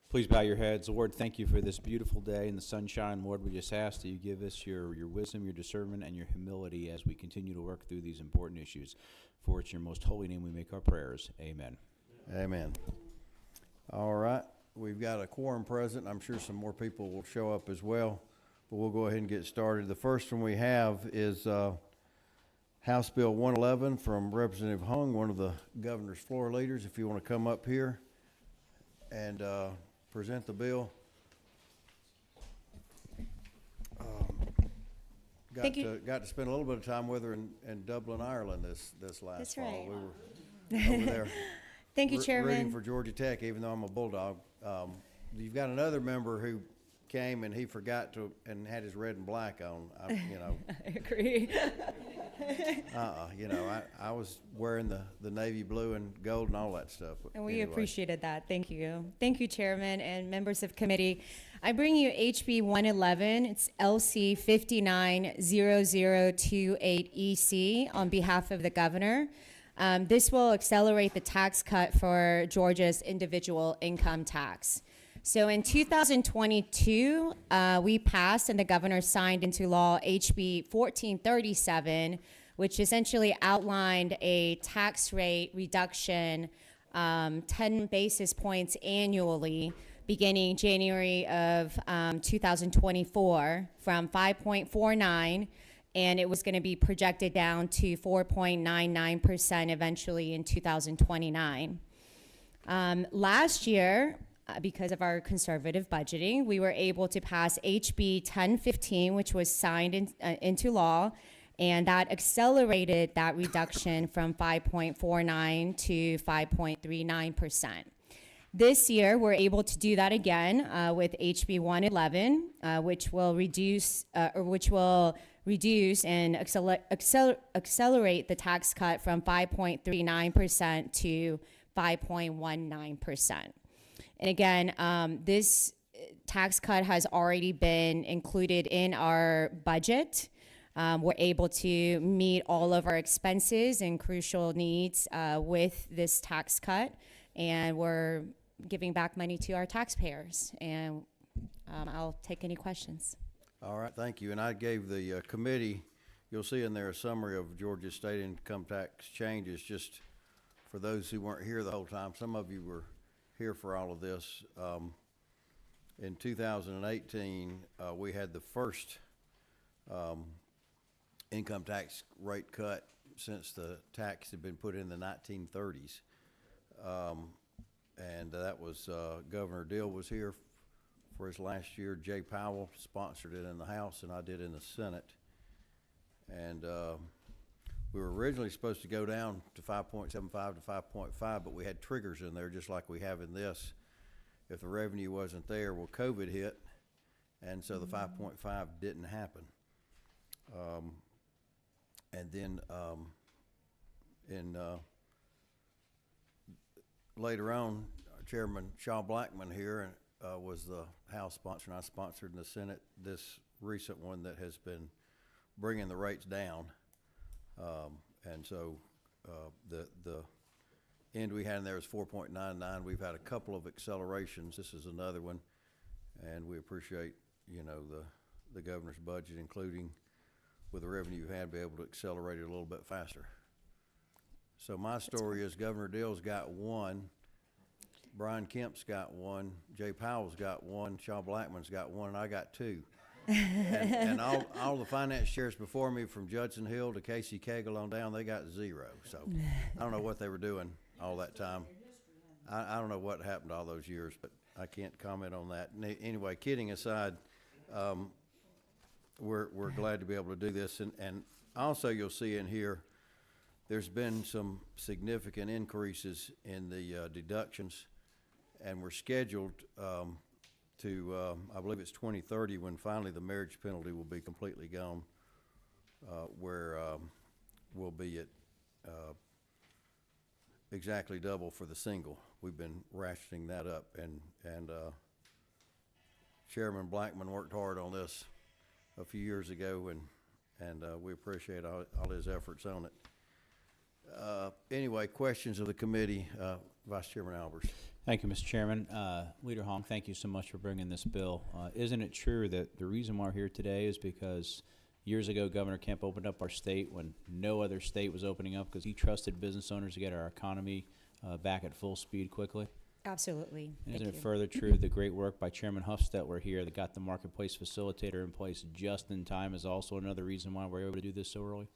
Please bow your heads. Lord, thank you for this beautiful day and the sunshine. Lord, we just ask that you give us your wisdom, your discernment, and your humility as we continue to work through these important issues. For it's your most holy name we make our prayers. Amen. Amen. All right. We've got a quorum present. I'm sure some more people will show up as well, but we'll go ahead and get started. The first one we have is House Bill 111 from Representative Hung, one of the governor's floor leaders. If you want to come up here and present the bill. Got to spend a little bit of time with her in Dublin, Ireland this last That's fall. right. We were over there. Thank you, Chairman. Rooting for Georgia Tech, even though I'm a Bulldog. You've got another member who came and he forgot to and had his red and black on. I agree. I was wearing the navy blue and gold and all that stuff. And we appreciated that. Thank you. Thank you, Chairman and members of committee. I bring you HB 111. It's LC 590028EC on behalf of the governor. This will accelerate the tax cut for Georgia's individual income tax. So in 2022, we passed and the governor signed into law HB 1437, which essentially outlined a tax rate reduction 10 basis points annually beginning January of 2024 from 5.49, and it was going to be projected down to 4.99% eventually in 2029. Last year, because of our conservative budgeting, we were able to pass HB 1015, which was signed into law, and that accelerated that reduction from 5.49 to 5.39%. This year, we're able to do that again with HB 111, which will reduce and accelerate the tax cut from 5.39% to 5.19%. And again, this tax cut has already been included in our budget. We're able to meet all of our expenses and crucial needs with this tax cut, and we're giving back money to our taxpayers. And I'll take any questions. All right, thank you. And I gave the committee, you'll see in there a summary of Georgia state income tax changes, just for those who weren't here the whole time. Some of you were here for all of this. In 2018, we had the first income tax rate cut since the tax had been put in the 1930s. And that was Governor Deal was here for his last year. Jay Powell sponsored it in the House, and I did in the Senate. And we were originally supposed to go down to 5.75 to 5.5, but we had triggers in there just like we have in this. If the revenue wasn't there, well, COVID hit, and so the 5.5 didn't happen. And then later on, Chairman Shaw Blackman here was the House sponsor, and I sponsored in the Senate this recent one that has been bringing the rates down. And so the end we had in there was 4.99. We've had a couple of accelerations. This is another one, and we appreciate, the governor's budget, including with the revenue you had, be able to accelerate it a little bit faster. So my story is Governor Deal's got one, Brian Kemp's got one, Jay Powell's got one, Shaw Blackman's got one, and I got two. and all the finance chairs before me, from Judson Hill to Casey Cagle on down, they got zero. So I don't know what they were doing all that time. I don't know what happened all those years, but I can't comment on that. Anyway, kidding aside, we're glad to be able to do this. And also you'll see in here, there's been some significant increases in the deductions, and we're scheduled to, I believe it's 2030 when finally the marriage penalty will be completely gone, where we'll be at exactly double for the single. We've been ratcheting that up, and Chairman Blackman worked hard on this a few years ago, and we appreciate all his efforts on it. Anyway, questions of the committee, Vice Chairman Albers. Thank you, Mr. Chairman. Leader Hong, thank you so much for bringing this bill. Isn't it true that the reason why we're here today is because years ago Governor Kemp opened up our state when no other state was opening up because he trusted business owners to get our economy back at full speed quickly? Absolutely. And Thank isn't it you. further true the great work by Chairman Huffstetler here that got the marketplace facilitator in place just in time is also another reason why we're able to do this so early?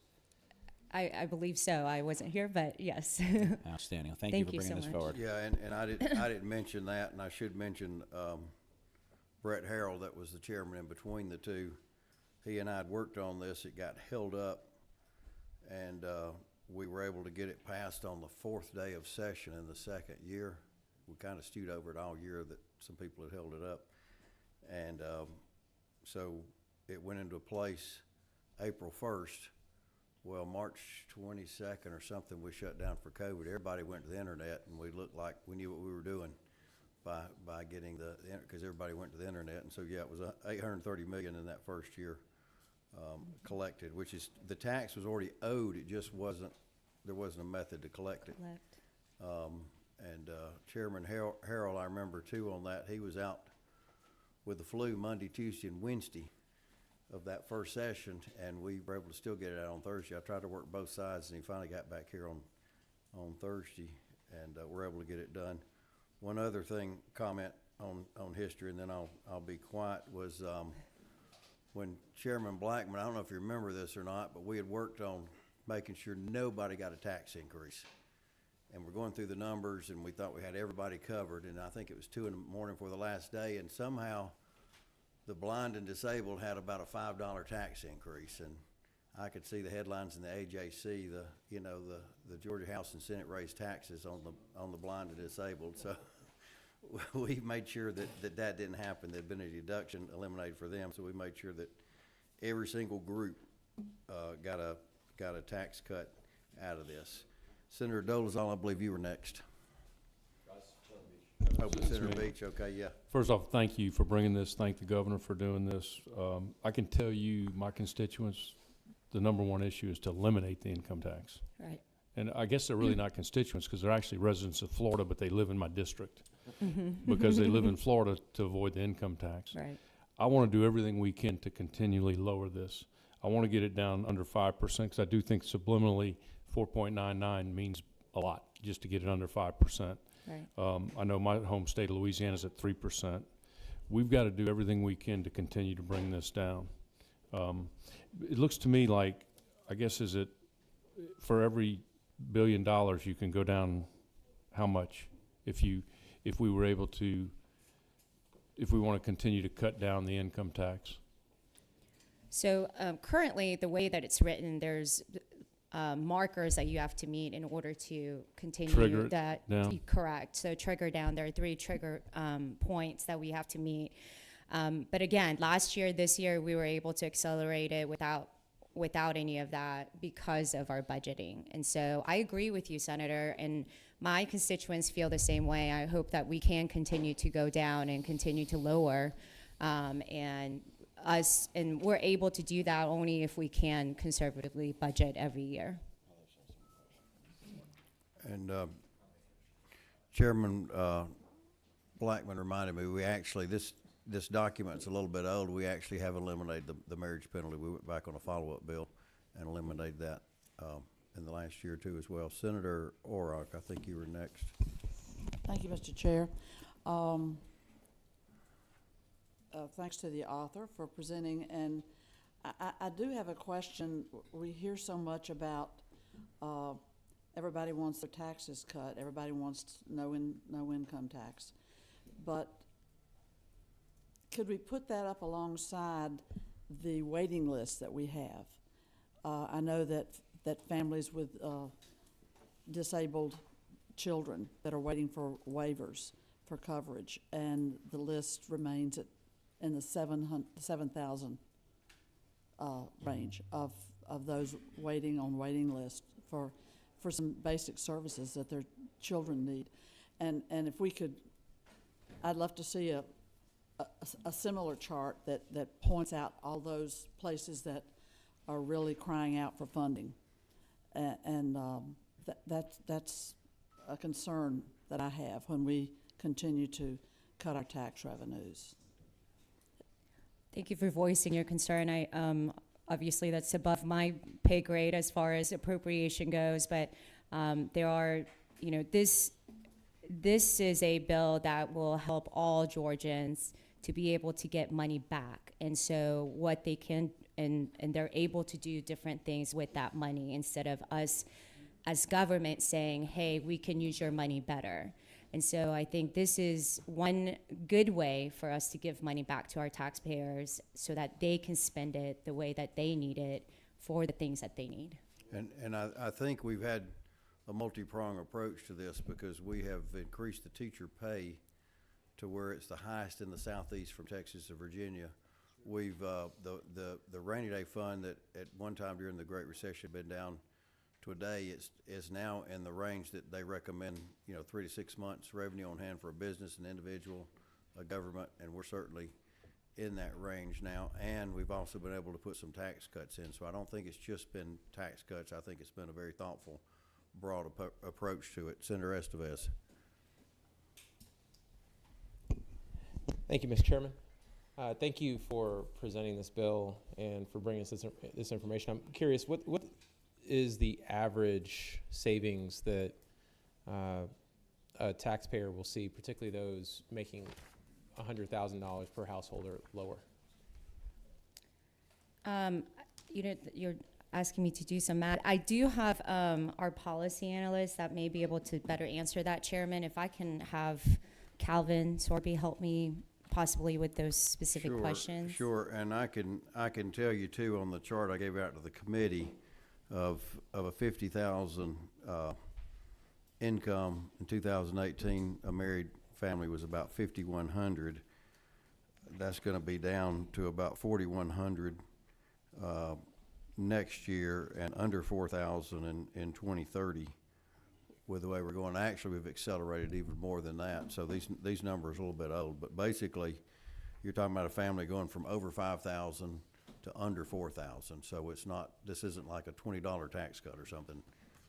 I believe so. I wasn't here, but yes. Outstanding. Thank you for Thank you bringing so this much. forward. Yeah, and I didn't mention that, and I should mention, Brett Harrell, that was the chairman in between the two. He and I had worked on this. It got held up, and, we were able to get it passed on the 4th day of session in the second year. We kind of stewed over it all year that some people had held it up. And, so it went into place April 1st. Well, March 22nd or something, we shut down for COVID. Everybody went to the internet, and we looked like we knew what we were doing by getting because everybody went to the internet. And so, yeah, it was $830 million in that first year collected, which is, the tax was already owed. It just there wasn't a method to collect it. And Chairman Harrell, I remember too on that, he was out with the flu Monday, Tuesday, and Wednesday of that first session, and we were able to still get it out on Thursday. I tried to work both sides, and he finally got back here on Thursday, and we're able to get it done. One other comment on history, and then I'll be quiet, was when Chairman Blackman, I don't know if you remember this or not, but we had worked on making sure nobody got a tax increase. And we're going through the numbers, and we thought we had everybody covered, and I think it was 2 in the morning for the last day, and somehow the blind and disabled had about a $5 tax increase. And I could see the headlines in the AJC, the Georgia House and Senate raised taxes on the blind and disabled. So we made sure that didn't happen. There'd been a deduction eliminated for them, so we made sure that every single group got a tax cut out of this. Senator Dolezal, I believe you were next. Oh, Senator Beach, okay, yeah. First off, thank you for bringing this. Thank the governor for doing this. I can tell you, my constituents, the number one issue is to eliminate the income tax. Right. And I guess they're really not constituents because they're actually residents of Florida, but they live in my district because they live in Florida to avoid the income tax. Right. I want to do everything we can to continually lower this. I want to get it down under 5% because I do think subliminally 4.99 means a lot just to get it under 5%. Right. I know my home state of Louisiana is at 3%. We've got to do everything we can to continue to bring this down. It looks to me like, I guess, is it for every $1 billion you can go down how much if we were able to, if we want to continue to cut down the income tax? So currently, the way that it's written, there's markers that you have to meet in order to continue Trigger it that. down. Correct. So trigger down. There are 3 trigger points that we have to meet. But again, this year, we were able to accelerate it without any of that because of our budgeting. And so I agree with you, Senator, and my constituents feel the same way. I hope that we can continue to go down and continue to lower, and we're able to do that only if we can conservatively budget every year. And Chairman Blackman reminded me, we actually, this document's a little bit old. We actually have eliminated the marriage penalty. We went back on a follow-up bill and eliminated that in the last year or two as well. Senator Orrock, I think you were next. Thank you, Mr. Chair. Thanks to the author for presenting, and I do have a question. We hear so much about everybody wants their taxes cut, everybody wants no income tax, but could we put that up alongside the waiting list that we have? I know that families with disabled children that are waiting for waivers for coverage, and the list remains in the 7,000 range of those waiting on waiting list for some basic services that their children need. And if we could, I'd love to see a similar chart that points out all those places that are really crying out for funding. And that's a concern that I have when we continue to cut our tax revenues. Thank you for voicing your concern. Obviously, that's above my pay grade as far as appropriation goes, but there are, this is a bill that will help all Georgians to be able to get money back. And so what they can, and they're able to do different things with that money instead of us as government saying, hey, we can use your money better. And so I think this is one good way for us to give money back to our taxpayers so that they can spend it the way that they need it for the things that they need. And I think we've had a multi-pronged approach to this because we have increased the teacher pay to where it's the highest in the southeast from Texas to Virginia. We've, the rainy day fund that at one time during the Great Recession had been down to a day is now in the range that they recommend, 3 to 6 months revenue on hand for a business, an individual, a government, and we're certainly in that range now. And we've also been able to put some tax cuts in. So I don't think it's just been tax cuts. I think it's been a very thoughtful, broad approach to it. Senator Estevez. Thank you, Mr. Chairman. Thank you for presenting this bill and for bringing us this information. I'm curious, what is the average savings that a taxpayer will see, particularly those making $100,000 per household or lower? You're asking me to do some math. I do have our policy analyst that may be able to better answer that, Chairman. If I can have Calvin Sorby help me possibly with those specific questions. Sure, and I can tell you too on the chart I gave out to the committee of a 50,000 income in 2018, a married family was about 5,100. That's going to be down to about 4,100 next year and under 4,000 in 2030. With the way we're going, actually, we've accelerated even more than that. So these numbers are a little bit old, but basically, you're talking about a family going from over 5,000 to under 4,000. So it's not. This isn't like a $20 tax cut or something,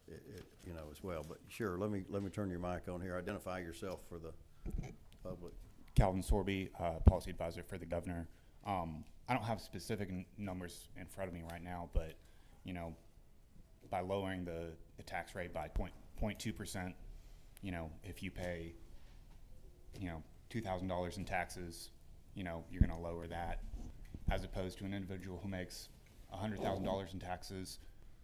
as well. But sure, let me turn your mic on here. Identify yourself for the public. Calvin Sorby, policy advisor for the governor. I don't have specific numbers in front of me right now, but by lowering the tax rate by 0.2%, if you pay, $2,000 in taxes, you're going to lower that, as opposed to an individual who makes $100,000 in taxes.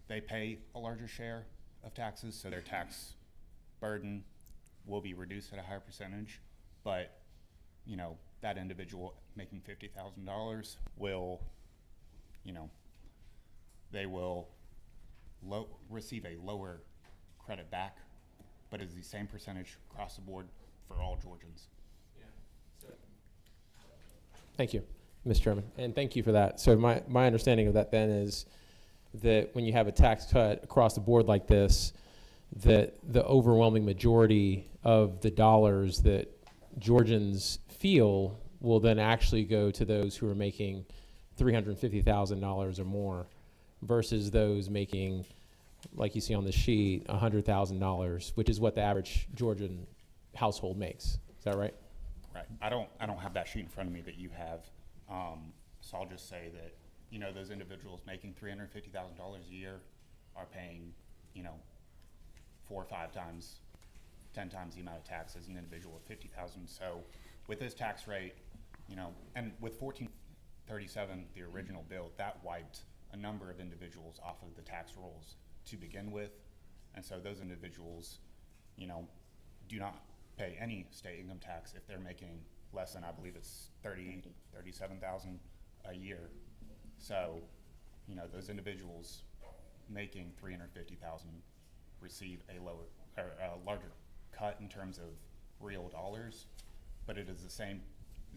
They pay a larger share of taxes, so their tax burden will be reduced at a higher percentage. But, that individual making $50,000 will, they will receive a lower credit back, but it's the same percentage across the board for all Georgians. Thank you, Mr. Chairman, and thank you for that. So my understanding of that then is that when you have a tax cut across the board like this, that the overwhelming majority of the dollars that Georgians feel will then actually go to those who are making $350,000 or more versus those making, like you see on the sheet, $100,000, which is what the average Georgian household makes. Is that right? Right. I don't have that sheet in front of me that you have. So I'll just say that, those individuals making $350,000 a year are paying, 4 or 5 times, 10 times the amount of tax as an individual with 50,000. So with this tax rate, and with 1437, the original bill, that wiped a number of individuals off of the tax rolls to begin with. And so those individuals, do not pay any state income tax if they're making less than, I believe it's 37,000 a year. So, those individuals making 350,000 receive a lower or a larger cut in terms of real dollars, but it is the same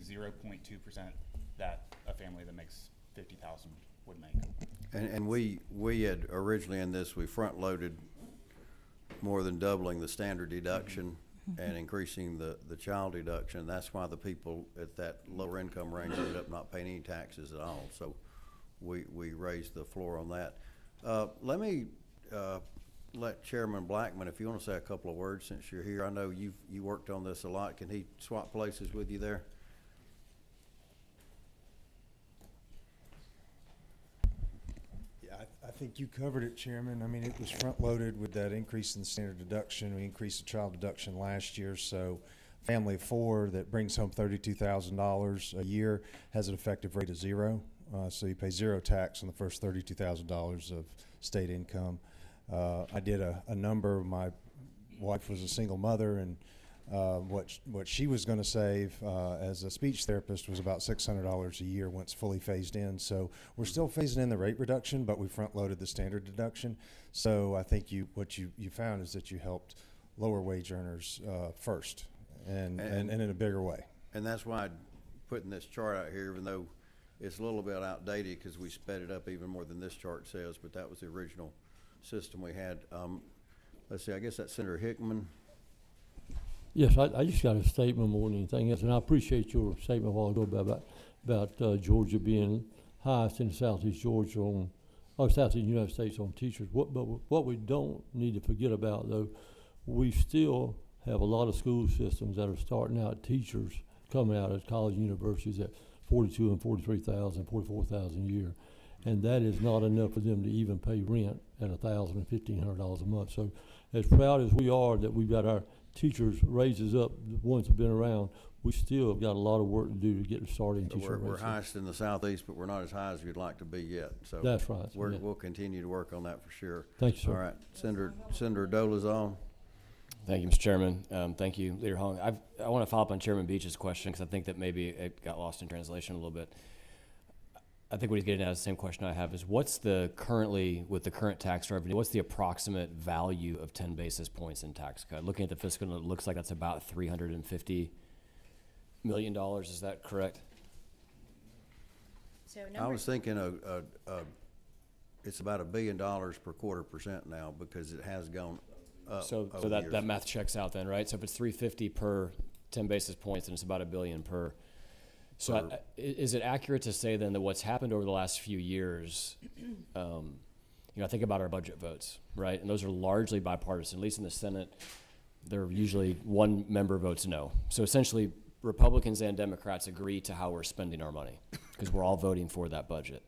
0.2% that a family that makes 50,000 would make. And we had originally in this, we front loaded more than doubling the standard deduction and increasing the child deduction. That's why the people at that lower income range ended up not paying any taxes at all. So we raised the floor on that. Let me let Chairman Blackman, if you want to say a couple of words since you're here. I know you worked on this a lot. Can he swap places with you there? Yeah, I think you covered it, Chairman. I mean, it was front-loaded with that increase in the standard deduction. We increased the child deduction last year, so family of four that brings home $32,000 a year has an effective rate of 0. So you pay 0 tax on the first $32,000 of state income. I did a number. My wife was a single mother, and what she was going to save as a speech therapist was about $600 a year once fully phased in. So we're still phasing in the rate reduction, but we front-loaded the standard deduction. So I think what you found is that you helped lower wage earners first, and in a bigger way. And that's why I'm putting this chart out here, even though it's a little bit outdated because we sped it up even more than this chart says, but that was the original system we had. Let's see, I guess that's Senator Hickman. Yes, I just got a statement more than anything else, and I appreciate your statement a while ago about Georgia being highest in Southeast Georgia Southeast United States on teachers. But what we don't need to forget about, though, we still have a lot of school systems that are starting out teachers coming out of college and universities at $42,000 and $43,000, $44,000 a year, and that is not enough for them to even pay rent at $1,000 and $1,500 a month. So, as proud as we are that we've got our teachers raises up, the ones that have been around, we still have got a lot of work to do to get started in teacher We're raises. highest in the Southeast, but we're not as high as we'd like to be yet. So That's right. Yeah. we'll continue to work on that for sure. Thank you, sir. All right, Senator Dolezal. Thank you, Mr. Chairman. Thank you, Leader Hong. I want to follow up on Chairman Beach's question because I think that maybe it got lost in translation a little bit. I think what he's getting at is the same question I have: is what's with the current tax revenue, what's the approximate value of 10 basis points in tax cut? Looking at the fiscal, it looks like that's about $350 million. Is that correct? So I was thinking it's about $1 billion per quarter percent now because it has gone up. So over years. that math checks out then, right? So if it's 350 per 10 basis points, then it's about $1 billion per. So is it accurate to say then that what's happened over the last few years, I think about our budget votes, right? And those are largely bipartisan, at least in the Senate. They're usually one member votes no. So essentially, Republicans and Democrats agree to how we're spending our money because we're all voting for that budget.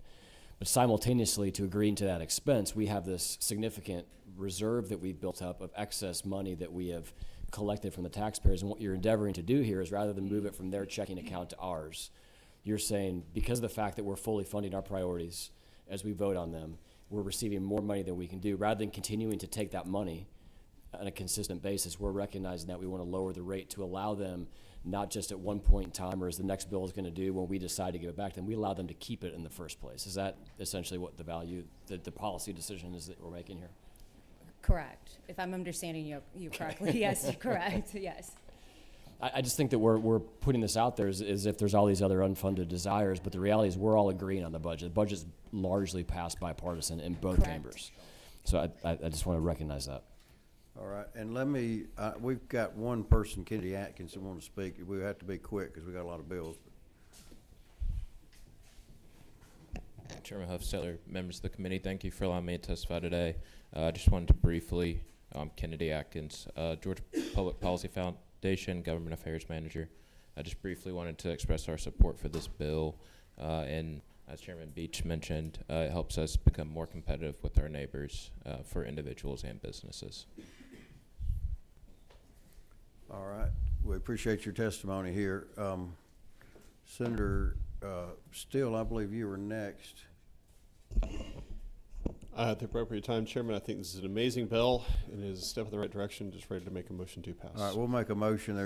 But simultaneously, to agreeing to that expense, we have this significant reserve that we've built up of excess money that we have collected from the taxpayers. And what you're endeavoring to do here is rather than move it from their checking account to ours, you're saying because of the fact that we're fully funding our priorities as we vote on them, we're receiving more money than we can do. Rather than continuing to take that money on a consistent basis, we're recognizing that we want to lower the rate to allow them not just at one point in time or as the next bill is going to do when we decide to give it back, then we allow them to keep it in the first place. Is that essentially what the value, the policy decision is that we're making here? Correct. If I'm understanding you correctly, yes, correct, yes. I just think that we're putting this out there as if there's all these other unfunded desires, but the reality is we're all agreeing on the budget. The budget's largely passed bipartisan in both Correct. chambers. So I just want to recognize that. All right, and let me, we've got one person, Kennedy Atkinson, want to speak. We have to be quick because we got a lot of bills. Chairman Huffstetter, members of the committee, thank you for allowing me to testify today. I just wanted to briefly, Kennedy Atkins, Georgia Public Policy Foundation, Government Affairs Manager. I just briefly wanted to express our support for this bill. And as Chairman Beach mentioned, it helps us become more competitive with our neighbors for individuals and businesses. All right, we appreciate your testimony here. Senator Steele, I believe you were next. At the appropriate time, Chairman, I think this is an amazing bill and is a step in the right direction. Just ready to make a motion to pass. All right, we'll make a motion.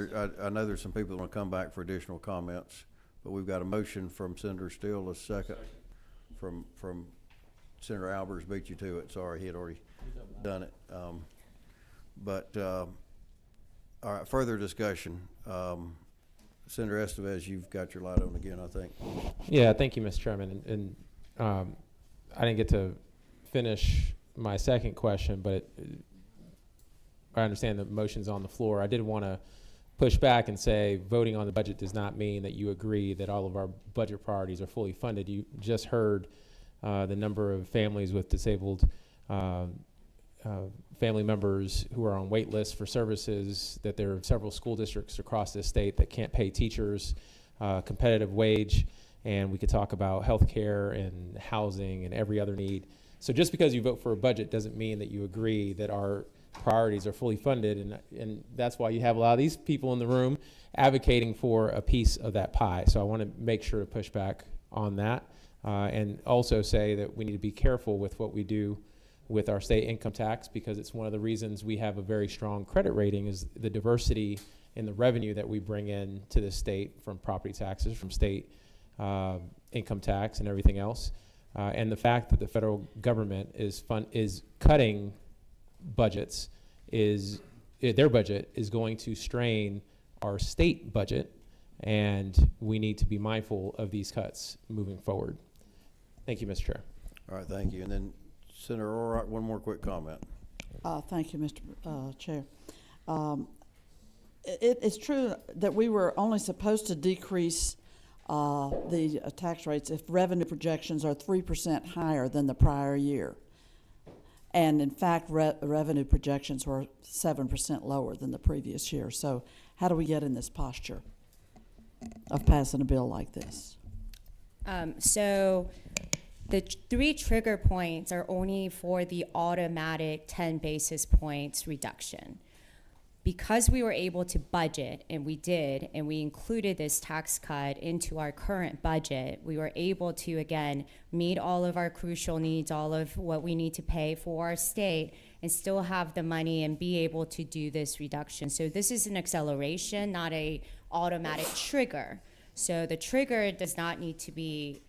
I know there's some people that want to come back for additional comments, but we've got a motion from Senator Steele, a second from Senator Albers. Beat you to it. Sorry, he had already done it. All right, further discussion. Senator Estevez, you've got your light on again, I think. Yeah, thank you, Mr. Chairman. And I didn't get to finish my second question, but I understand the motion's on the floor. I did want to push back and say voting on the budget does not mean that you agree that all of our budget priorities are fully funded. You just heard the number of families with disabled family members who are on wait lists for services, that there are several school districts across this state that can't pay teachers competitive wage, and we could talk about healthcare and housing and every other need. So just because you vote for a budget doesn't mean that you agree that our priorities are fully funded, and that's why you have a lot of these people in the room advocating for a piece of that pie. So I want to make sure to push back on that, and also say that we need to be careful with what we do with our state income tax, because it's one of the reasons we have a very strong credit rating is the diversity in the revenue that we bring in to the state from property taxes, from state income tax and everything else. And the fact that the federal government is cutting budgets their budget is going to strain our state budget, and we need to be mindful of these cuts moving forward. Thank you, Mr. Chair. All right, thank you. And then Senator Orrock, one more quick comment. Thank you, Mr. Chair. It's true that we were only supposed to decrease the tax rates if revenue projections are 3% higher than the prior year. And in fact, revenue projections were 7% lower than the previous year. So how do we get in this posture of passing a bill like this? So the 3 trigger points are only for the automatic 10 basis points reduction. Because we were able to budget, and we did, and we included this tax cut into our current budget, we were able to, again, meet all of our crucial needs, all of what we need to pay for our state, and still have the money and be able to do this reduction. So this is an acceleration, not a automatic trigger. So the trigger does not need to be,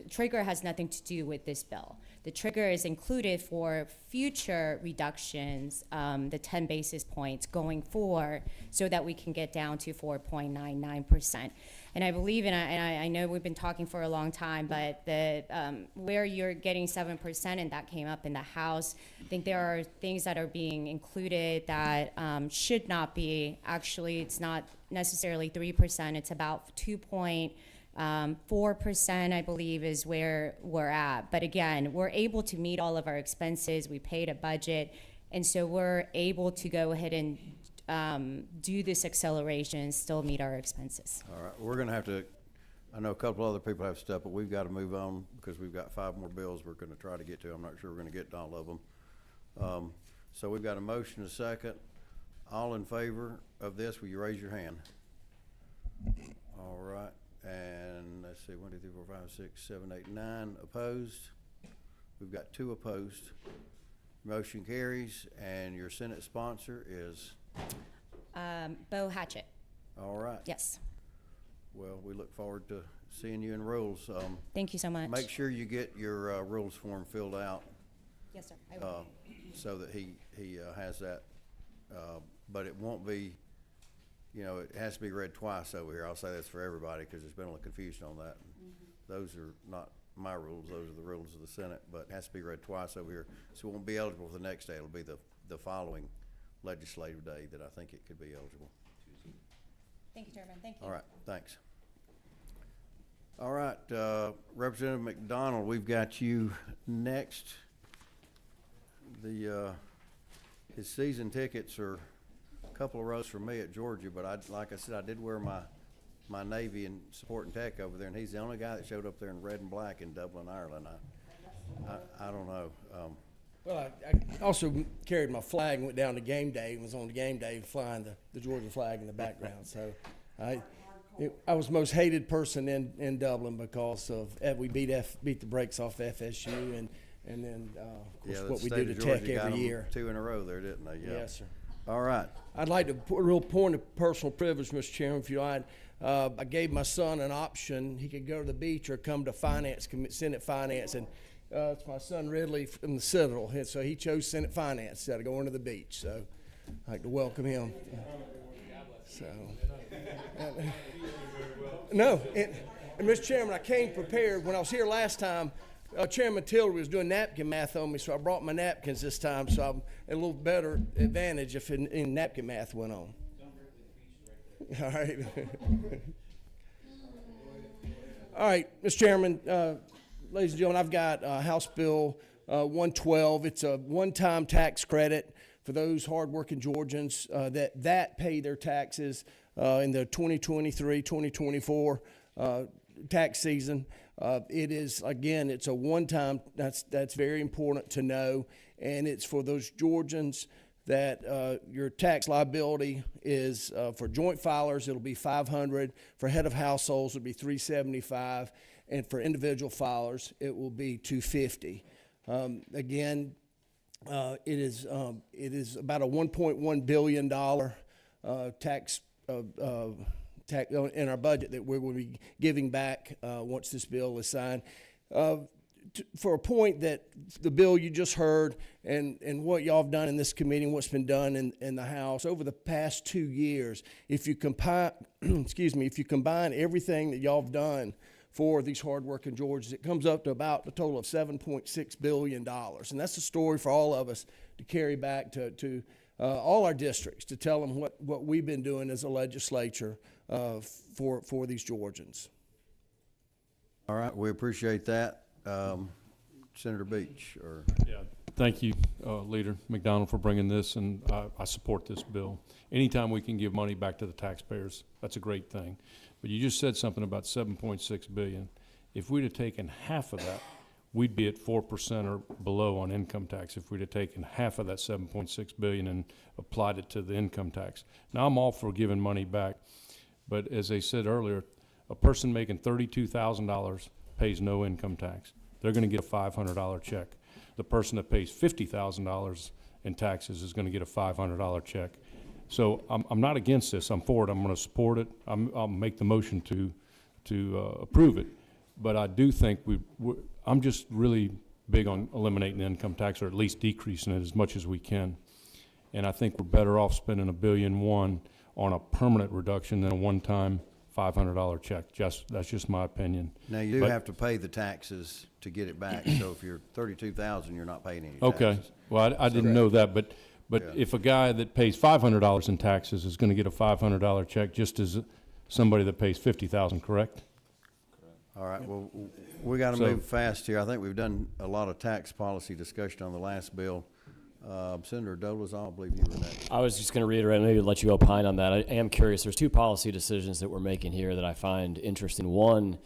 trigger has nothing to do with this bill. The trigger is included for future reductions, the 10 basis points going forward, so that we can get down to 4.99%. And I believe, and I know we've been talking for a long time, but where you're getting 7%, and that came up in the House, I think there are things that are being included that should not be. Actually, it's not necessarily 3%, it's about 2.4%, I believe, is where we're at. But again, we're able to meet all of our expenses. We paid a budget, and so we're able to go ahead and do this acceleration and still meet our expenses. All right, we're gonna have to, I know a couple other people have stuff, but we've got to move on because we've got 5 more bills we're gonna try to get to. I'm not sure we're gonna get to all of them. So we've got a motion, a second. All in favor of this, will you raise your hand? All right, and let's see, 1, 2, 3, 4, 5, 6, 7, 8, 9 opposed. We've got 2 opposed. Motion carries, and your Senate sponsor is? Bo Hatchett. All right. Yes. Well, we look forward to seeing you in rules. Thank you so much. Make sure you get your rules form filled out. Yes, sir. I will. So that he has that. But it won't be, you know, it has to be read twice over here. I'll say that's for everybody because there's been a little confusion on that. Those are not my rules. Those are the rules of the Senate, but it has to be read twice over here. So it won't be eligible for the next day. It'll be the following legislative day that I think it could be eligible. Thank you, Chairman. Thank you. All right, thanks. All right, Representative McDonald, we've got you next. His season tickets are a couple of rows from me at Georgia, but like I said, I did wear my Navy and supporting tech over there, and he's the only guy that showed up there in red and black in Dublin, Ireland. I don't know. Well, I also carried my flag and went down to game day and was on the game day flying the Georgia flag in the background. So I was most hated person in Dublin because of we beat the brakes off FSU and then of course what we do to Tech every year. 2 in a row there, didn't they? Yeah. Yes, sir. All right. I'd like to put a real point of personal privilege, Mr. Chairman, if you like. I gave my son an option. He could go to the beach or come to Senate Finance, and it's my son Ridley from the Citadel, and so he chose Senate Finance instead of going to the beach. So I'd like to welcome him. So, no, and Mr. Chairman, I came prepared. When I was here last time, Chairman Tiller was doing napkin math on me, so I brought my napkins this time, so I'm at a little better advantage if in napkin math went on. All right. All right, Mr. Chairman, ladies and gentlemen, I've got House Bill 112. It's a one-time tax credit for those hardworking Georgians that pay their taxes in the 2023-2024 tax season. It is, again, it's a one-time. That's very important to know, and it's for those Georgians that your tax liability is for joint filers. It'll be $500. For head of households, it'll be $375, and for individual filers, it will be $250. Again, it is about a $1.1 billion tax in our budget that we will be giving back once this bill is signed. For a point that the bill you just heard and what y'all have done in this committee and what's been done in the House over the past 2 years, if you combine, if you combine everything that y'all have done for these hardworking Georgians, it comes up to about a total of $7.6 billion. And that's a story for all of us to carry back to all our districts, to tell them what we've been doing as a legislature for these Georgians. All right, we appreciate that. Senator Beach, or Yeah, thank you, Leader McDonald, for bringing this, and I support this bill. Anytime we can give money back to the taxpayers, that's a great thing. But you just said something about $7.6 billion. If we'd have taken half of that, we'd be at 4% or below on income tax if we'd have taken half of that $7.6 billion and applied it to the income tax. Now, I'm all for giving money back, but as I said earlier, a person making $32,000 pays no income tax. They're going to get a $500 check. The person that pays $50,000 in taxes is going to get a $500 check. So I'm not against this. I'm for it. I'm going to support it. I'll make the motion to approve it. But I do think I'm just really big on eliminating the income tax, or at least decreasing it as much as we can. And I think we're better off spending $1.1 billion on a permanent reduction than a one-time $500 check. That's just my opinion. now you do have to pay the taxes to get it back. So if you're $32,000, you're not paying any taxes. Okay. Well, I didn't know that, but Yeah. if a guy that pays $500 in taxes is going to get a $500 check, just as somebody that pays $50,000, correct? All right, well, we got to So- move fast here. I think we've done a lot of tax policy discussion on the last bill. Senator Dolezal, I believe you were next. I was just going to reiterate, maybe let you opine on that. I am curious. There's two policy decisions that we're making here that I find interesting. One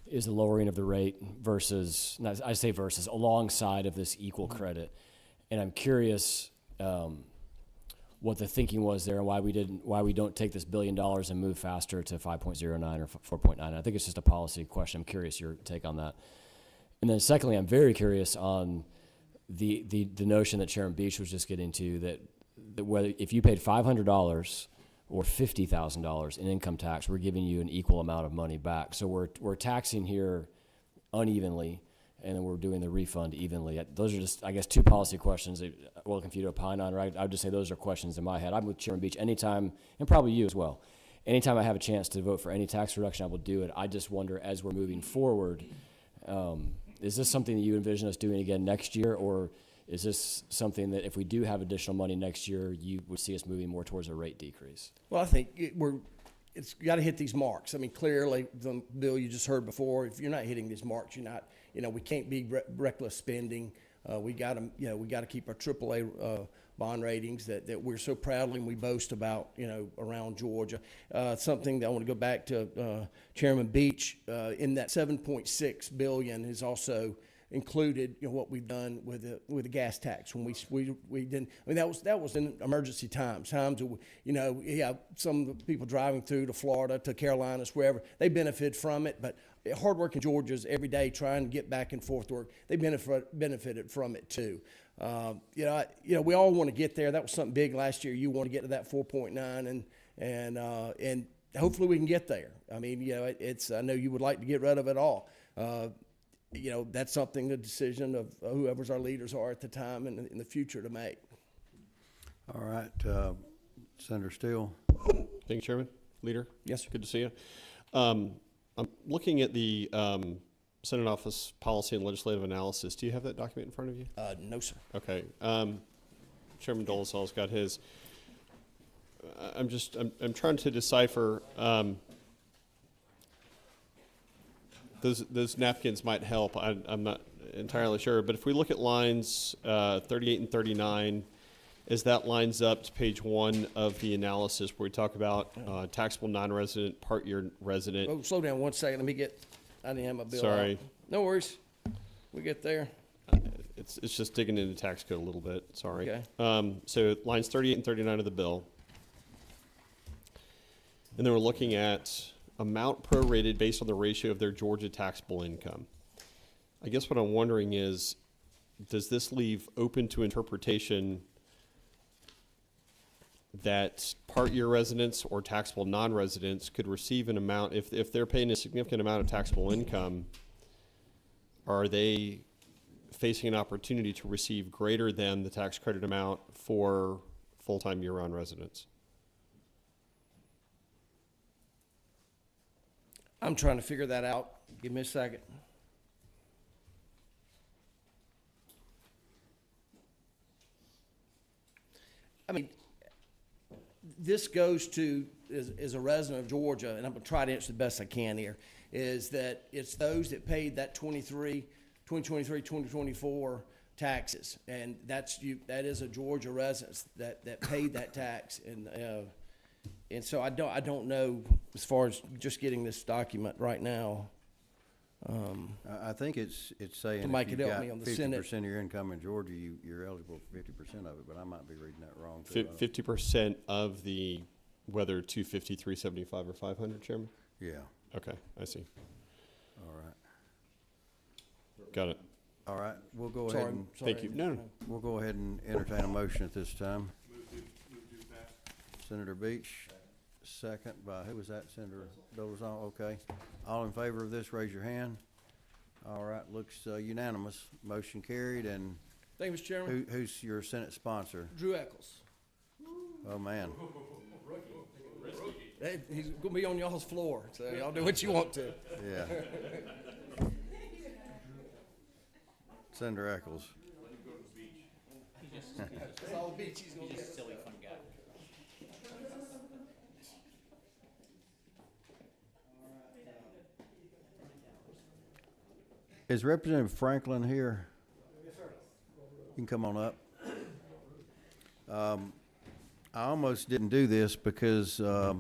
is the lowering of the rate versus, I say versus, alongside of this equal credit. And I'm curious what the thinking was there and why we don't take this $1 billion and move faster to 5.09 or 4.9. I think it's just a policy question. I'm curious your take on that. And then secondly, I'm very curious on the notion that Chairman Beach was just getting to, that whether if you paid $500 or $50,000 in income tax, we're giving you an equal amount of money back. So we're taxing here unevenly, and then we're doing the refund evenly. Those are just, I guess, two policy questions that I'm welcome for you to opine on. Right? I would just say those are questions in my head. I'm with Chairman Beach anytime, and probably you as well. Anytime I have a chance to vote for any tax reduction, I will do it. I just wonder, as we're moving forward, is this something that you envision us doing again next year, or is this something that if we do have additional money next year, you would see us moving more towards a rate decrease? Well, I think it's got to hit these marks. I mean, clearly, the bill you just heard before, if you're not hitting these marks, you're not, we can't be reckless spending. We got to keep our AAA bond ratings that we're so proudly and we boast about, around Georgia. Something that I want to go back to Chairman Beach, in that $7.6 billion is also included, what we've done with the gas tax. When we didn't, I mean, that was in emergency times. Some of the people driving through to Florida, to Carolinas, wherever, they benefit from it, but hardworking Georgians every day trying to get back and forth to work, they benefited from it too. We all want to get there. That was something big last year. You want to get to that 4.9, and hopefully we can get there. I mean, I know you would like to get rid of it all. That's something, a decision of whoever's our leaders are at the time and in the future to make. All right, Senator Steele. Thank you, Chairman. Leader? Yes, sir. Good to see you. I'm looking at the Senate Office Policy and Legislative Analysis. Do you have that document in front of you? No, sir. Okay. Chairman Dolezal's got his. I'm trying to decipher. Those napkins might help. I'm not entirely sure, but if we look at lines 38 and 39, as that lines up to page 1 of the analysis where we talk about taxable non-resident, part-year resident. Oh, slow down 1 second. I didn't have my bill Sorry. out. No worries. We get there. It's just digging into tax code a little bit, sorry. Okay. So lines 38 and 39 of the bill. And then we're looking at amount prorated based on the ratio of their Georgia taxable income. I guess what I'm wondering is, does this leave open to interpretation that part-year residents or taxable non-residents could receive an amount, if they're paying a significant amount of taxable income, are they facing an opportunity to receive greater than the tax credit amount for full-time year-round residents? I'm trying to figure that out. Give me a second. I mean, this goes to, as a resident of Georgia, and I'm gonna try to answer the best I can here, is that it's those that paid that 2023, 2024 taxes. And that is a Georgia resident that paid that tax. And so I don't know, as far as just getting this document right now. I think it's saying To Mike if could you've help got me on the 50% Senate. of your income in Georgia, you're eligible for 50% of it, but I might be reading that wrong too. I don't- 50% of the, whether 250, 375, or 500, Chairman? Yeah, Okay, I see. all right. Got it. All right, we'll go Sorry, ahead and, Thank you. No, no. we'll go ahead and entertain a motion at this time. Senator Beach, second by, who was that, Senator Dolezal? Okay. All in favor of this, raise your hand. All right, looks unanimous. Motion carried, and Thank you, Mr. Chairman. who's your Senate sponsor? Drew Eccles. Oh, man. Hey, he's gonna be on y'all's floor, so y'all do what you want to. Yeah. Senator Eccles. That's all the beach he's gonna get. Is Representative Franklin here? Yes, sir. You can come on up. I almost didn't do this because the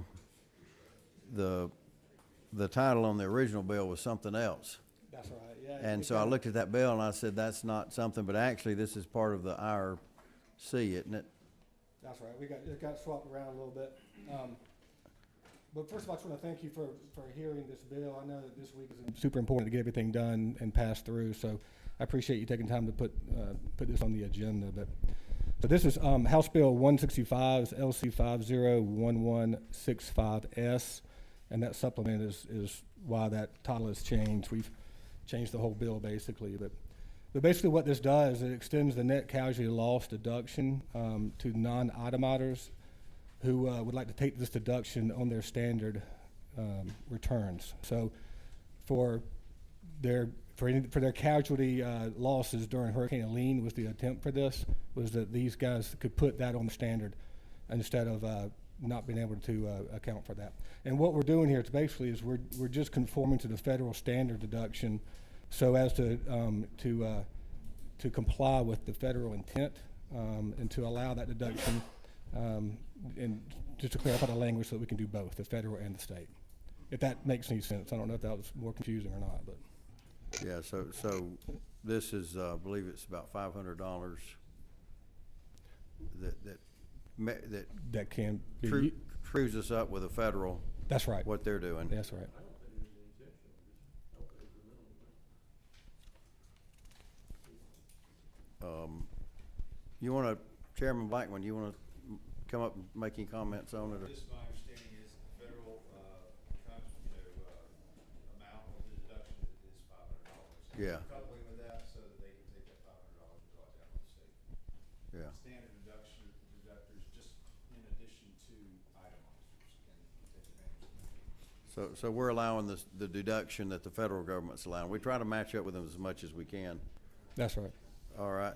title on the original bill was something else. That's right, yeah. And so I looked at that bill and I said, that's not something, but actually this is part of the IRC, isn't it? That's right, it got swapped around a little bit. But first of all, I just want to thank you for hearing this bill. I know that this week is super important to get everything done and passed through, so I appreciate you taking time to put this on the agenda. So this is House Bill 165, LC 501165S, and that supplement is why that title has changed. We've changed the whole bill basically, but basically what this does, it extends the net casualty loss deduction to non-itemizers who would like to take this deduction on their standard returns. So for their casualty losses during Hurricane Helene, was the attempt for this, was that these guys could put that on the standard instead of not being able to account for that. And what we're doing here is basically is we're just conforming to the federal standard deduction so as to comply with the federal intent and to allow that deduction and just to clarify the language so that we can do both, the federal and the state. If that makes any sense. I don't know if that was more confusing or not, but. Yeah, so this is, I believe it's about $500 That can be. Trues us up with a federal. That's right. What they're doing. That's right. You want to, Chairman Blackman, you want to come up and make any comments on it? Or? This, my understanding is the federal, amount of the deduction is $500. Yeah. Coupling with that so that they can take that $500 and draw it down on the state. Yeah. Standard deductors just in addition to itemizers can take advantage of that. So we're allowing the deduction that the federal government's allowing. We try to match up with them as much as we can. That's right. All right.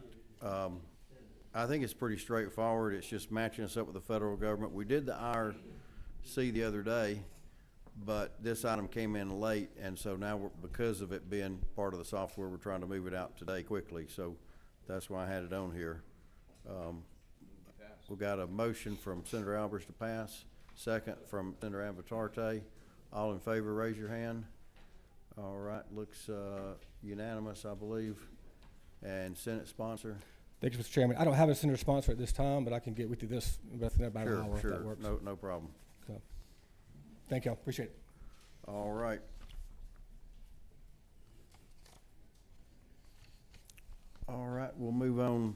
I think it's pretty straightforward. It's just matching us up with the federal government. We did the IRC the other day, but this item came in late, and so now, because of it being part of the software, we're trying to move it out today quickly, so that's why I had it on here. We've got a motion from Senator Albers to pass, second from Senator Avatarte. All in favor, raise your hand. All right, looks unanimous, I believe. And Senate sponsor? Thank you, Mr. Chairman. I don't have a senator sponsor at this time, but I can get with you this within about an hour if that works. No problem. So, thank y'all. Appreciate it. All right. All right, we'll move on.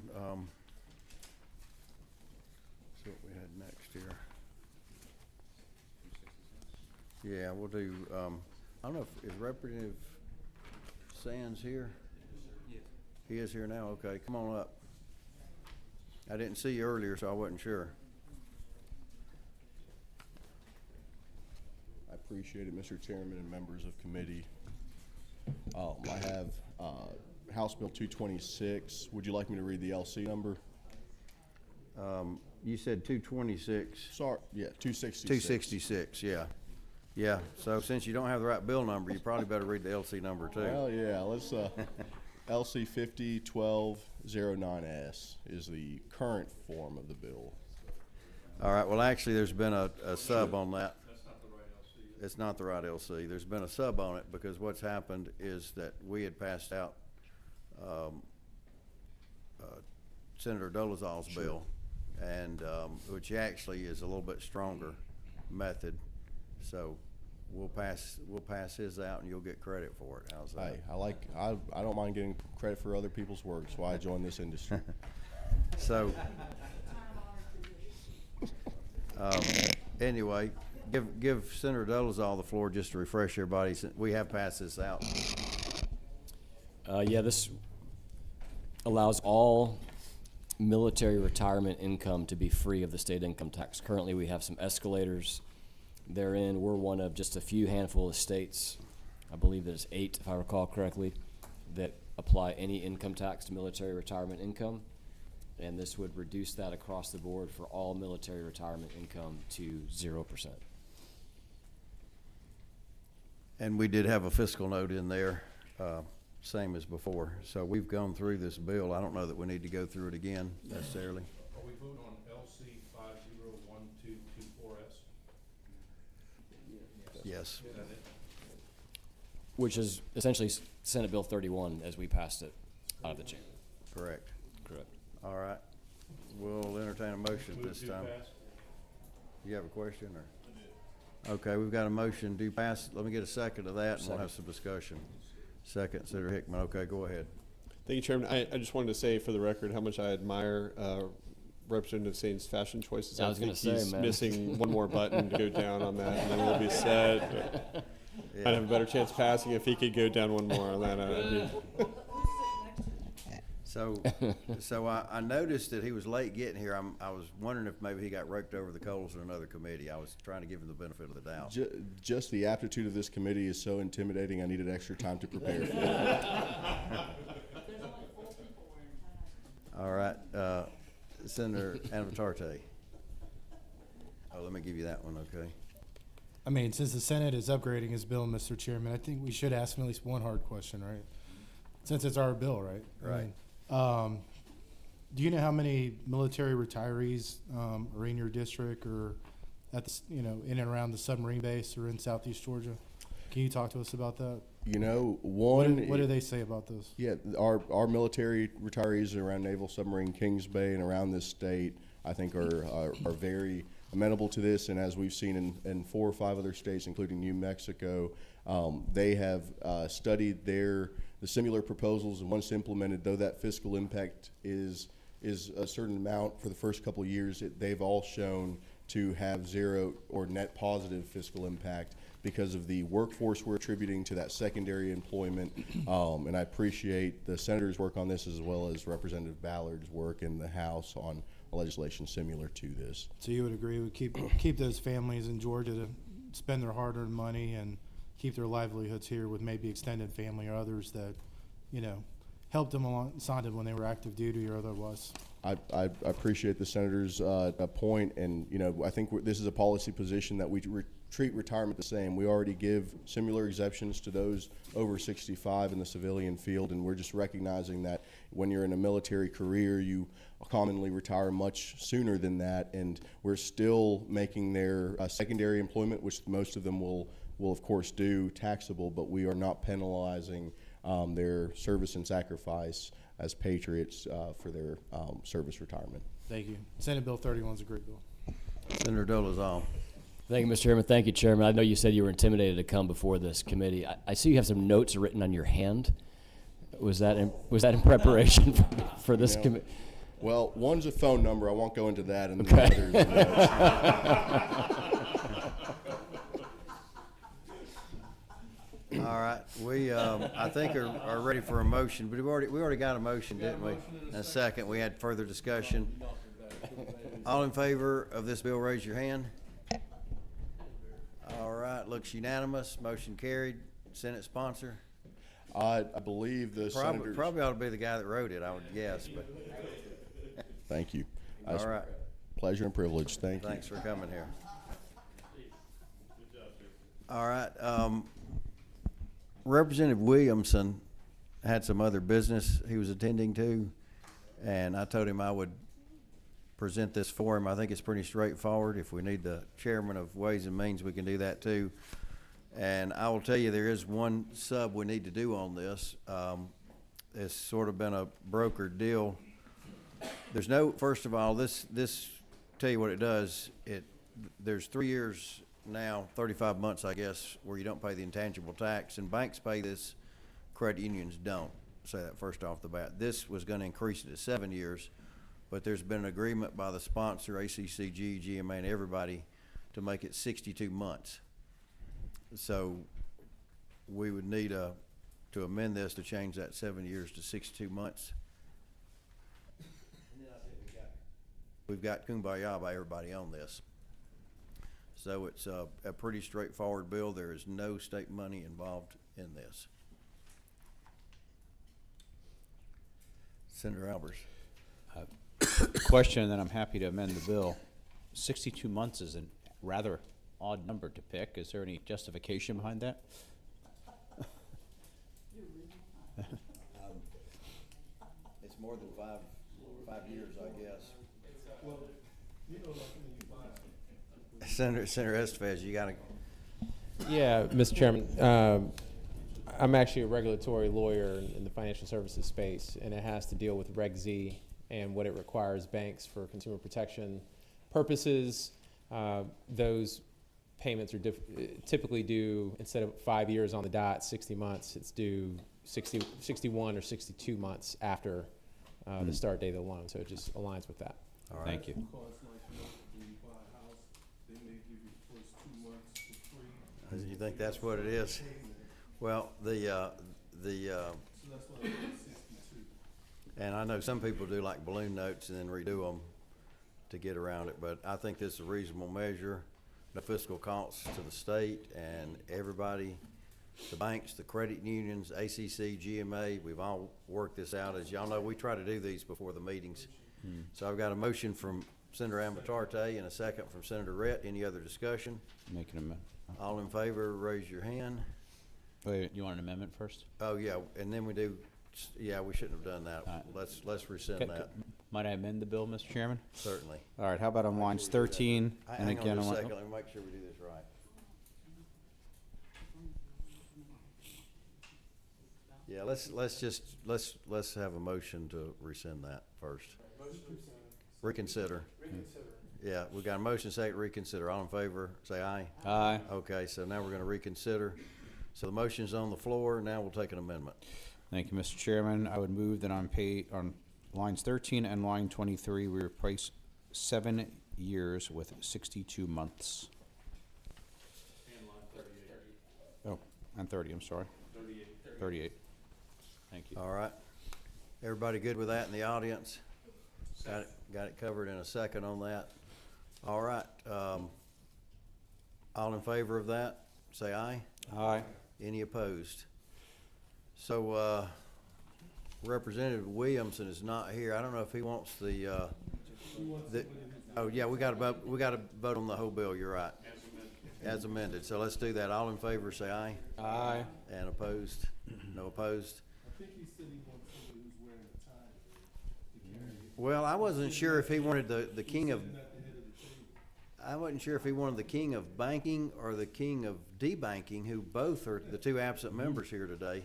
See what we had next here. Yeah, we'll do, I don't know if, is Representative Sands here? Yes. He is here now? Okay, come on up. I didn't see you earlier, so I wasn't sure. I appreciate it, Mr. Chairman and members of committee. I have House Bill 226. Would you like me to read the LC number? You said 226. Sorry, yeah, 266. 266, yeah. Yeah, so since you don't have the right bill number, you probably better read the LC number too. Well, yeah, let's, LC 501209S is the current form of the bill. All right, well, actually, there's been a sub on that. That's not the right LC. It's not the right LC. There's been a sub on it because what's happened is that we had passed out Senator Dolezal's bill, and which actually is a little bit stronger method. So we'll pass his out, and you'll get credit for it. How's that? Hey, I don't mind getting credit for other people's work. That's why I joined this industry. So anyway, give Senator Dolezal the floor just to refresh everybody. We have passed this out. Yeah, this allows all military retirement income to be free of the state income tax. Currently, we have some escalators therein. We're one of just a few handful of states, I believe there's 8, if I recall correctly, that apply any income tax to military retirement income. And this would reduce that across the board for all military retirement income to 0%. And we did have a fiscal note in there, same as before. So we've gone through this bill. I don't know that we need to go through it again necessarily. Are we voting on LC 501224S? Yes. Which is essentially Senate Bill 31 as we passed it out of the chamber. Correct. Correct. All right. We'll entertain a motion Move this to time. pass. You have a question, or? Okay, we've got a motion. Do pass. Let me get a second to that, and we'll have some discussion. Second, Senator Hickman. Okay, go ahead. Thank you, Chairman. I just wanted to say for the record how much I admire Representative Sain's fashion choices. I was think gonna say, he's man. missing one more button to go down on that, and then we'll be set. Yeah. I'd have a better chance of passing if he could go down one more on that. So I noticed that he was late getting here. I was wondering if maybe he got raked over the coals in another committee. I was trying to give him the benefit of the doubt. Just the aptitude of this committee is so intimidating, I needed extra time to prepare for it. All right, Senator Avatarte. Oh, let me give you that one, okay? I mean, since the Senate is upgrading his bill, Mr. Chairman, I think we should ask him at least one hard question, right? Since it's our bill, right? Right. I mean, do you know how many military retirees are in your district or at the, in and around the submarine base or in Southeast Georgia? Can you talk to us about that? You know, What do they say about this? Yeah, our military retirees around Naval Submarine Kings Bay and around this state, I think are very amenable to this, and as we've seen in 4 or 5 other states, including New Mexico, they have studied the similar proposals, and once implemented, though that fiscal impact is a certain amount for the first couple of years, they've all shown to have 0 or net positive fiscal impact because of the workforce we're attributing to that secondary employment. And I appreciate the senator's work on this as well as Representative Ballard's work in the House on legislation similar to this. So you would agree we keep those families in Georgia to spend their hard-earned money and keep their livelihoods here with maybe extended family or others that, helped them alongside them when they were active duty or otherwise. I appreciate the senator's point, and I think this is a policy position that we treat retirement the same. We already give similar exemptions to those over 65 in the civilian field, and we're just recognizing that when you're in a military career, you commonly retire much sooner than that, and we're still making their secondary employment, which most of them will of course do, taxable, but we are not penalizing their service and sacrifice as patriots for their service retirement. Thank you. Senate Bill 31 is a great bill. Senator Dolezal. Thank you, Mr. Chairman. Thank you, Chairman. I know you said you were intimidated to come before this committee. I see you have some notes written on your hand. Was that in preparation for this committee? Well, one's a phone number. I won't go into that. And Okay. the other's All right, we, I think are ready for a motion, but we already got a motion, didn't we? And a second, we had further discussion. All in favor of this bill, raise your hand. All right, looks unanimous, motion carried. Senate sponsor? I believe the senators. Probably ought to be the guy that wrote it, I would guess, but. Thank you. All right. Pleasure and privilege. Thank you. Thanks for coming here. All right, Representative Williamson had some other business he was attending to, and I told him I would present this for him. I think it's pretty straightforward. If we need the chairman of Ways and Means, we can do that too. And I will tell you, there is one sub we need to do on this. It's sort of been a brokered deal. There's no, first of all, this tell you what it does. There's 3 years now, 35 months, I guess, where you don't pay the intangible tax, and banks pay this, credit unions don't. Say that first off the bat. This was going to increase it to 7 years, but there's been an agreement by the sponsor, ACCG, GMA, and everybody, to make it 62 months. So we would need to amend this to change that 7 years to 62 months. We've got kumbaya by everybody on this. So it's a pretty straightforward bill. There is no state money involved in this. Senator Albers. Question, and then I'm happy to amend the bill. 62 months is a rather odd number to pick. Is there any justification behind that? It's more than five years, I guess. Senator Estevez, you gotta. Yeah, Mr. Chairman, I'm actually a regulatory lawyer in the financial services space, and it has to deal with Reg Z and what it requires banks for consumer protection purposes. Those payments are typically due, instead of 5 years on the dot, 60 months, it's due 61 or 62 months after the start date of the loan, so it just aligns with that. All right. Thank you. You think that's what it is? Well, and I know some people do like balloon notes and then redo them to get around it, but I think this is a reasonable measure. No fiscal costs to the state and everybody, the banks, the credit unions, ACC, GMA, we've all worked this out. As y'all know, we try to do these before the meetings. So I've got a motion from Senator Amatarte and a second from Senator Rhett. Any other discussion? Make an amendment. All in favor, raise your hand. Wait, you want an amendment first? Oh, yeah, and then we do, yeah, we shouldn't have done that. All right. Let's rescind that, Might I amend the bill, Mr. Chairman? certainly. All right, how about on lines 13 and Hang on again? just a on second, let me make sure we do this right. Yeah, let's have a motion to rescind that first. Reconsider. Yeah, we got a motion, second, reconsider. All in favor, say aye. Aye. Okay, so now we're gonna reconsider. So the motion's on the floor, now we'll take an amendment. Thank you, Mr. Chairman. I would move that on lines 13 and line 23, we replace 7 years with 62 months. And line 38. Oh, and 30, I'm sorry. 38. Thank you. All right. Everybody good with that in the audience? Got it covered in a second on that. All right. All in favor of that, say aye. Aye. Any opposed? So, Representative Williamson is not here. I don't know if he wants oh, yeah, we gotta vote on the whole bill, you're right. As amended. So let's do that. All in favor, say aye. Aye. And opposed? No opposed? I think he said he wants somebody who's wearing a tie to carry it. Well, I wasn't sure if he wanted the king of, Sitting at the head of the table. I wasn't sure if he wanted the king of banking or the king of debanking, who both are the two absent members here today,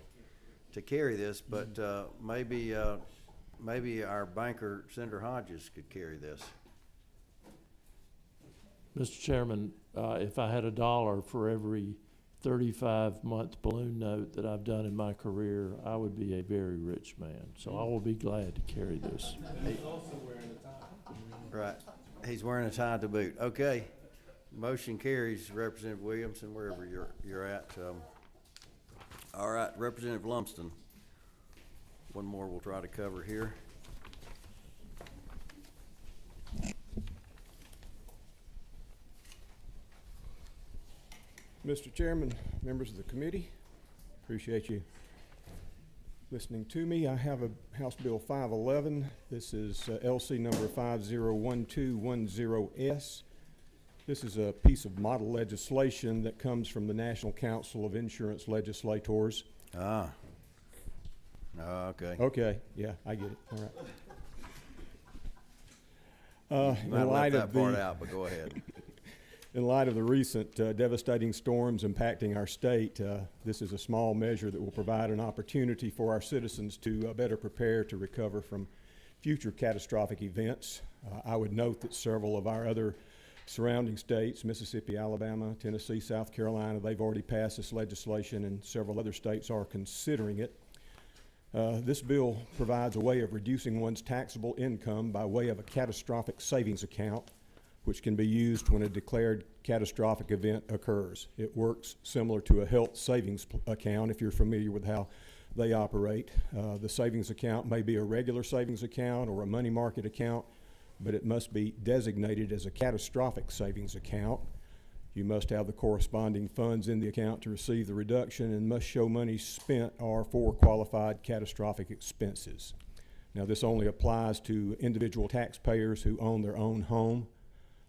to carry this, but, maybe our banker, Senator Hodges, could carry this. Mr. Chairman, if I had $1 for every 35-month balloon note that I've done in my career, I would be a very rich man. So I will be glad to carry this. He's also wearing a tie. Right. He's wearing a tie to boot. Okay. Motion carries, Representative Williamson, wherever you're at. All right, Representative Lumsden. One more we'll try to cover here. Mr. Chairman, members of the committee, appreciate you listening to me. I have a House Bill 511. This is LC number 501210S. This is a piece of model legislation that comes from the National Council of Insurance Legislators. Ah. Okay. Okay, yeah, I get it, all right. You might have left that part out, but go ahead. In light of the recent devastating storms impacting our state, this is a small measure that will provide an opportunity for our citizens to better prepare to recover from future catastrophic events. I would note that several of our other surrounding states, Mississippi, Alabama, Tennessee, South Carolina, they've already passed this legislation, and several other states are considering it. This bill provides a way of reducing one's taxable income by way of a catastrophic savings account, which can be used when a declared catastrophic event occurs. It works similar to a health savings account, if you're familiar with how they operate. The savings account may be a regular savings account or a money market account, but it must be designated as a catastrophic savings account. You must have the corresponding funds in the account to receive the reduction and must show money spent are for qualified catastrophic expenses. Now, this only applies to individual taxpayers who own their own home.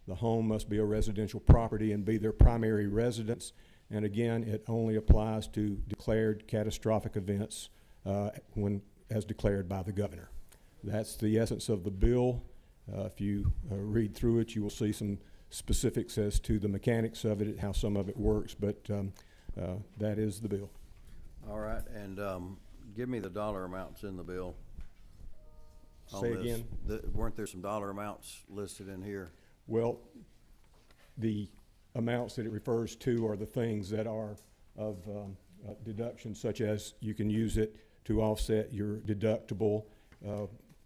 The home must be a residential property and be their primary residence. And again, it only applies to declared catastrophic events when as declared by the governor. That's the essence of the bill. If you read through it, you will see some specifics as to the mechanics of it, how some of it works, but that is the bill. All right, and give me the dollar amounts in the bill. on Say this. again? Weren't there some dollar amounts listed in here? Well, the amounts that it refers to are the things that are of deduction, such as you can use it to offset your deductible.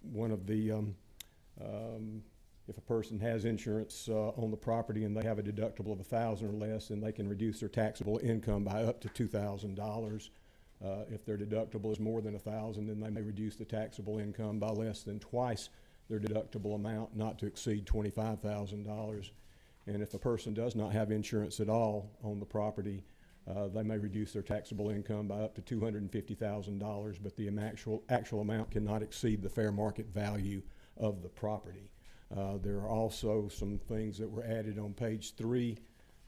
One of the, if a person has insurance on the property and they have a deductible of $1,000 or less, then they can reduce their taxable income by up to $2,000. If their deductible is more than $1,000, then they may reduce the taxable income by less than twice their deductible amount, not to exceed $25,000. And if a person does not have insurance at all on the property, they may reduce their taxable income by up to $250,000, but the actual amount cannot exceed the fair market value of the property. There are also some things that were added on page 3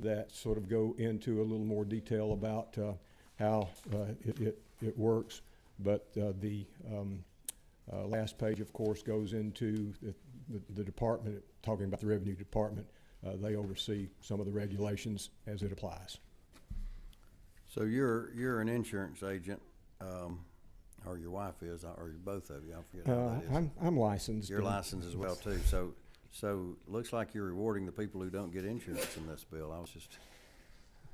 that sort of go into a little more detail about how it works. But the last page, of course, goes into the department, talking about the Revenue Department. They oversee some of the regulations as it applies. So you're an insurance agent, or your wife is, or both of you, I forget how that is. I'm licensed. You're licensed as well too, so looks like you're rewarding the people who don't get insurance in this bill. I was just.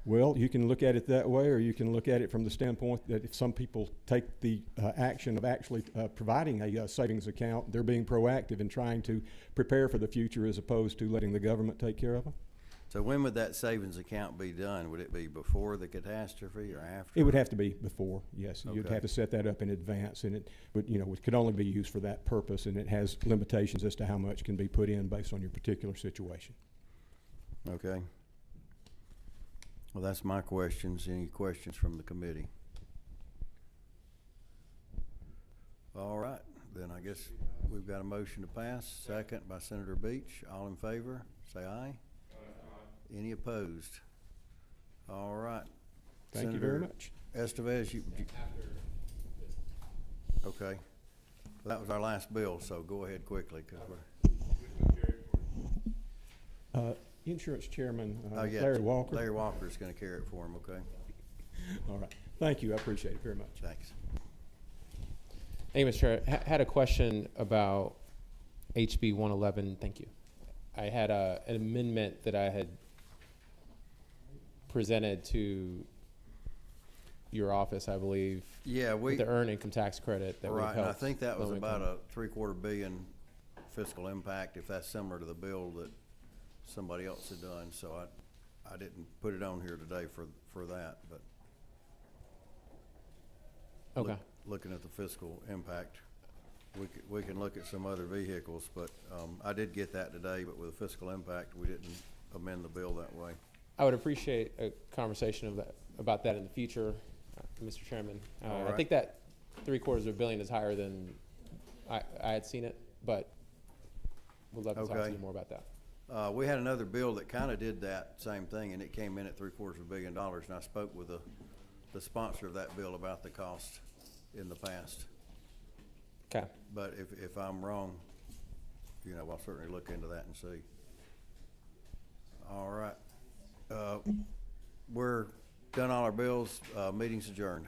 Well, you can look at it that way, or you can look at it from the standpoint that if some people take the action of actually providing a savings account, they're being proactive in trying to prepare for the future as opposed to letting the government take care of them. So when would that savings account be done? Would it be before the catastrophe or after? It would have to be before, yes. You'd Okay. have to set that up in advance, and it would, it could only be used for that purpose, and it has limitations as to how much can be put in based on your particular situation. Okay. Well, that's my questions. Any questions from the committee? All right, then I guess we've got a motion to pass. Second by Senator Beach. All in favor, say aye. Any opposed? All right. Thank you very Senator much. Estevez, okay. That was our last bill, so go ahead quickly, because we're. Insurance Chairman Oh, yeah, Larry Walker. Larry Walker's gonna carry it for him, okay? All right. Thank you. I appreciate it very much. Thanks. Hey, Mr. Chair, had a question about HB 111. Thank you. I had an amendment that I had presented to your office, I believe. Yeah, with the earned income tax credit that would Right, and I help think that was low about income. a $750 million fiscal impact, if that's similar to the bill that somebody else had done, so I didn't put it on here today for that, but. Okay. Looking at the fiscal impact, we can look at some other vehicles, but, I did get that today, but with the fiscal impact, we didn't amend the bill that way. I would appreciate a conversation of that, about that in the future, Mr. Chairman. All I right. think that $750 million is higher than I had seen it, but we'd love to talk to Okay. you more about that. We had another bill that kind of did that same thing, and it came in at $750 million, and I spoke with the sponsor of that bill about the cost in the past. Okay. But if I'm wrong, you know, I'll certainly look into that and see. All right. We're done all our bills, meeting's adjourned.